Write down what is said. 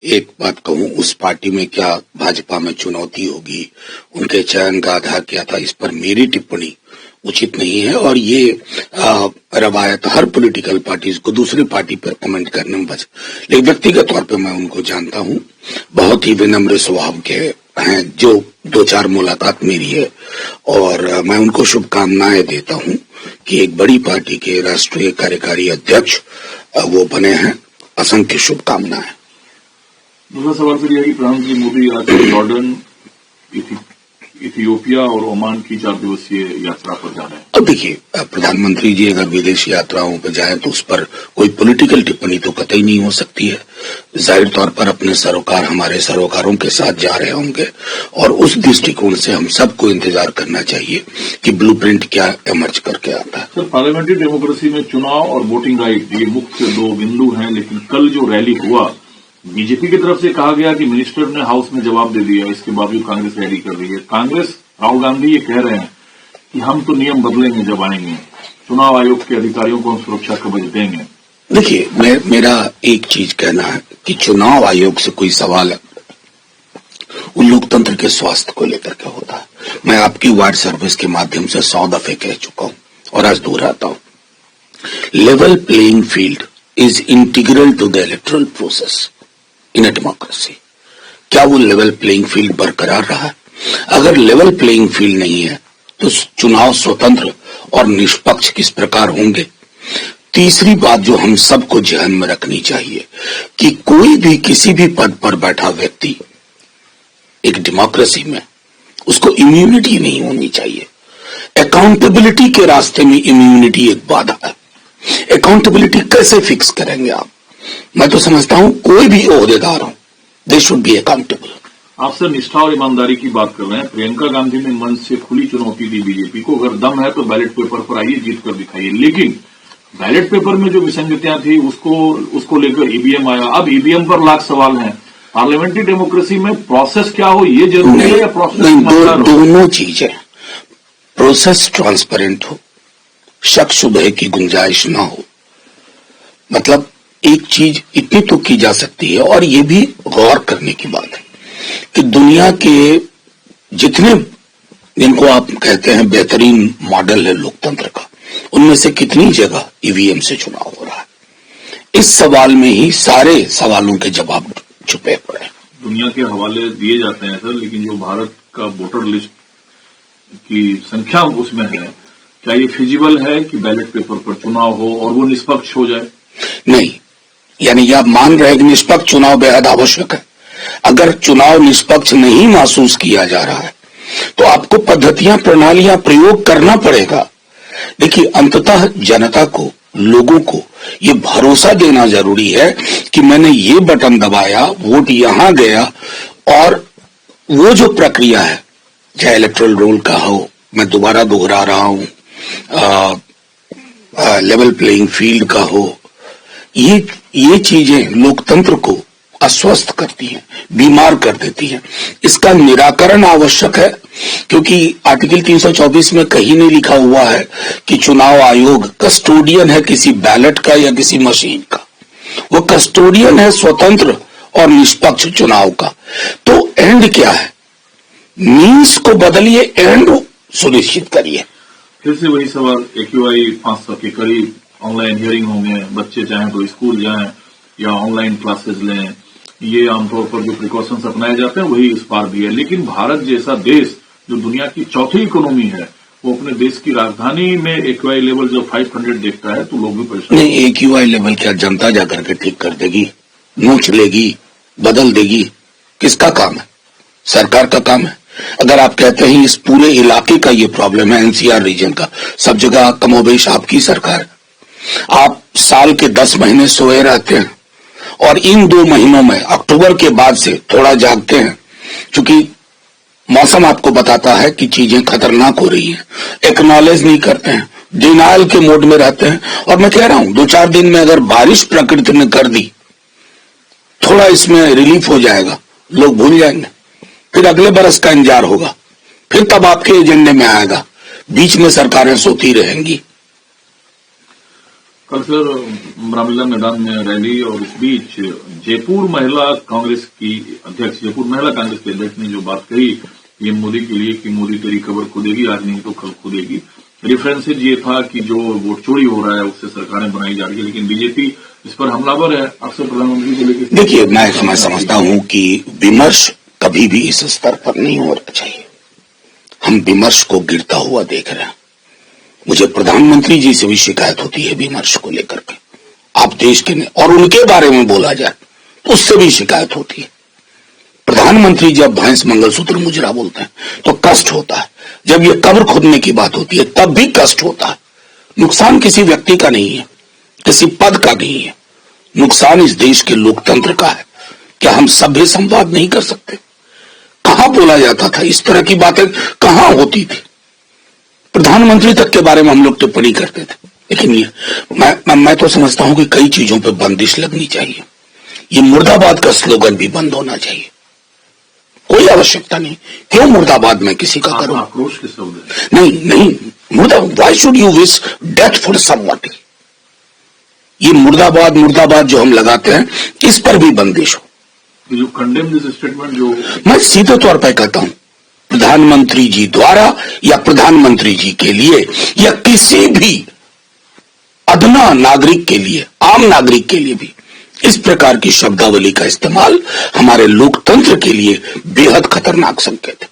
एक बात कहूं, उस पार्टी में क्या भाजपा में चुनौती होगी, उनके चयन का आधार क्या था, इस पर मेरी टिप्पणी उचित नहीं है। और ये रवायत हर पॉलिटिकल पार्टीज को दूसरी पार्टी पर कमेंट करने में बच, लेकिन व्यक्तिगत तौर पे मैं उनको जानता हूं, बहुत ही विनम्र स्वभाव के हैं, जो 2-4 मुलाकात मेरी है, और मैं उनको शुभकामनाएं देता हूं कि एक बड़ी पार्टी के राष्ट्रीय कार्यकारी अध्यक्ष वो बने हैं। असंख्य शुभकामनाएं। दूसरा सवाल फिर यही, प्रधानमंत्री मोदी आज जॉर्डन, इथियोपिया और ओमान की 4 दिवसीय यात्रा पर जा रहे हैं। अब देखिए, प्रधानमंत्री जी अगर विदेश यात्राओं पर जाए तो उस पर कोई पॉलिटिकल टिप्पणी तो कतई नहीं हो सकती है। जाहिर तौर पर अपने सरोकार हमारे सरोकारों के साथ जा रहे होंगे, और उस दृष्टिकोण से हम सबको इंतजार करना चाहिए कि ब्लूप्रिंट क्या इमर्ज करके आता है। सर, पार्लियामेंट्री डेमोक्रेसी में चुनाव और वोटिंग राइट ये मुख्य 2 बिंदु हैं, लेकिन कल जो रैली हुआ, बीजेपी की तरफ से कहा गया कि मिनिस्टर ने हाउस में जवाब दे दिया, इसके बावजूद कांग्रेस रैली कर रही है। कांग्रेस, राहुल गांधी ये कह रहे हैं कि हम तो नियम बदलेंगे जब आएंगे, चुनाव आयोग के अधिकारियों को हम सुरक्षा कवच देंगे। देखिए, मेरा एक चीज कहना है कि चुनाव आयोग से कोई सवाल वो लोकतंत्र के स्वास्थ्य को लेकर के होता है। मैं आपकी वार्ड सर्विस के माध्यम से 100 दफे कह चुका हूं और आज दोहराता हूं, level playing field is integral to the electoral process in a democracy. क्या वो लेवल प्लेइंग फील्ड बरकरार रहा है? अगर लेवल प्लेइंग फील्ड नहीं है तो चुनाव स्वतंत्र और निष्पक्ष किस प्रकार होंगे? तीसरी बात जो हम सबको ध्यान में रखनी चाहिए कि कोई भी किसी भी पद पर बैठा व्यक्ति एक डेमोक्रेसी में उसको इम्यूनिटी नहीं होनी चाहिए। अकाउंटेबिलिटी के रास्ते में इम्यूनिटी एक बाधा है। अकाउंटेबिलिटी कैसे फिक्स करेंगे आप? मैं तो समझता हूं कोई भी ओहदेदार हो, दे शुड बी अकाउंटेबल। आप सर निष्ठा और ईमानदारी की बात कर रहे हैं। प्रियंका गांधी ने मंच से खुली चुनौती दी बीजेपी को, अगर दम है तो बैलेट पेपर पर आइए, जीत कर दिखाइए। लेकिन बैलेट पेपर में जो विसंगतियां थी उसको लेकर ईवीएम आया। अब ईवीएम पर लाख सवाल हैं। पार्लियामेंट्री डेमोक्रेसी में प्रोसेस क्या हो ये जरूरी है या प्रोसेस दोनों चीजें, प्रोसेस ट्रांसपेरेंट हो, शक शुबह की गुंजाइश ना हो। मतलब एक चीज इतनी तो की जा सकती है, और ये भी गौर करने की बात है कि दुनिया के जितने जिनको आप कहते हैं बेहतरीन मॉडल है लोकतंत्र का, उनमें से कितनी जगह ईवीएम से चुनाव हो रहा है। इस सवाल में ही सारे सवालों के जवाब छुपे पड़े। दुनिया के हवाले दिए जाते हैं सर, लेकिन जो भारत का वोटर लिस्ट की संख्या उसमें है, क्या ये फिजिबल है कि बैलेट पेपर पर चुनाव हो और वो निष्पक्ष हो जाए? नहीं, यानी आप मान रहे कि निष्पक्ष चुनाव बेहद आवश्यक है। अगर चुनाव निष्पक्ष नहीं महसूस किया जा रहा है तो आपको पद्धतियां, प्रणालियां प्रयोग करना पड़ेगा। देखिए, अंततः जनता को, लोगों को ये भरोसा देना जरूरी है कि मैंने ये बटन दबाया, वोट यहां गया, और वो जो प्रक्रिया है, चाहे इलेक्टोरल रोल का हो, मैं दोबारा दोहरा रहा हूं, लेवल प्लेइंग फील्ड का हो, ये चीजें लोकतंत्र को अस्वस्थ करती हैं, बीमार कर देती हैं। इसका निराकरण आवश्यक है, क्योंकि आर्टिकल 324 में कहीं नहीं लिखा हुआ है कि चुनाव आयोग कस्टोडियन है किसी बैलेट का या किसी मशीन का। वो कस्टोडियन है स्वतंत्र और निष्पक्ष चुनाव का। तो एंड क्या है? मीन्स को बदलिए, एंड सुनिश्चित करिए। फिर से वही सवाल, AQI 500 के करीब ऑनलाइन हियरिंग होंगे, बच्चे चाहें तो स्कूल जाएं या ऑनलाइन क्लासेस लें, ये आमतौर पर जो प्रिकॉशंस अपनाए जाते हैं वही इस बार भी है। लेकिन भारत जैसा देश जो दुनिया की चौथी इकोनॉमी है, वो अपने देश की राजधानी में AQI लेवल जब 500 देखता है तो लोग भी परेशान। नहीं, AQI लेवल क्या जनता जाकर के ठीक कर देगी, नोच लेगी, बदल देगी? किसका काम है? सरकार का काम है। अगर आप कहते हैं इस पूरे इलाके का ये प्रॉब्लम है, NCR रीजन का, सब जगह कमोबेश आपकी सरकार, आप साल के 10 महीने सोए रहते हैं और इन 2 महीनों में अक्टूबर के बाद से थोड़ा जागते हैं, क्योंकि मौसम आपको बताता है कि चीजें खतरनाक हो रही हैं। एक्नॉलेज नहीं करते हैं, डिनायल के मोड में रहते हैं। और मैं कह रहा हूं 2-4 दिन में अगर बारिश प्रकृति ने कर दी, थोड़ा इसमें रिलीफ हो जाएगा, लोग भूल जाएंगे, फिर अगले बरस का इंतजार होगा, फिर तब आपके एजेंडे में आएगा। बीच में सरकारें सोती रहेंगी। कल सर रामलीला मैदान में रैली, और इस बीच जयपुर महिला कांग्रेस की अध्यक्ष, जयपुर महिला कांग्रेस के अध्यक्ष ने जो बात कही पीएम मोदी के लिए कि मोदी तेरी खबर खो देगी, आज नहीं तो कल खो देगी। रेफरेंसेज ये था कि जो वोट चोरी हो रहा है उससे सरकारें बनाई जा रही है, लेकिन बीजेपी इस पर हमलावर है अक्सर प्रधानमंत्री को लेकर। देखिए, मैं समझता हूं कि विमर्श कभी भी इस स्तर पर नहीं होना चाहिए। हम विमर्श को गिरता हुआ देख रहे हैं। मुझे प्रधानमंत्री जी से भी शिकायत होती है विमर्श को लेकर के। आप देश के और उनके बारे में बोला जाए तो उससे भी शिकायत होती है। प्रधानमंत्री जब भैंस मंगलसूत्र मुजरा बोलते हैं तो कष्ट होता है, जब ये कब्र खोदने की बात होती है तब भी कष्ट होता है। नुकसान किसी व्यक्ति का नहीं है, किसी पद का नहीं है, नुकसान इस देश के लोकतंत्र का है। क्या हम सभ्य संवाद नहीं कर सकते? कहां बोला जाता था? इस तरह की बातें कहां होती थी? प्रधानमंत्री तक के बारे में हम लोग टिप्पणी करते थे। लेकिन ये मैं तो समझता हूं कि कई चीजों पे बंदिश लगनी चाहिए। ये मुर्दाबाद का स्लोगन भी बंद होना चाहिए। कोई आवश्यकता नहीं। क्यों मुर्दाबाद में किसी का करूं? आक्रोश के शब्द नहीं why should you wish death for somebody? ये मुर्दाबाद जो हम लगाते हैं इस पर भी बंदिश हो। जो कंडेम दिस स्टेटमेंट, जो मैं सीधे तौर पर कहता हूं, प्रधानमंत्री जी द्वारा या प्रधानमंत्री जी के लिए या किसी भी अदना नागरिक के लिए, आम नागरिक के लिए भी इस प्रकार की शब्दावली का इस्तेमाल हमारे लोकतंत्र के लिए बेहद खतरनाक संकेत है।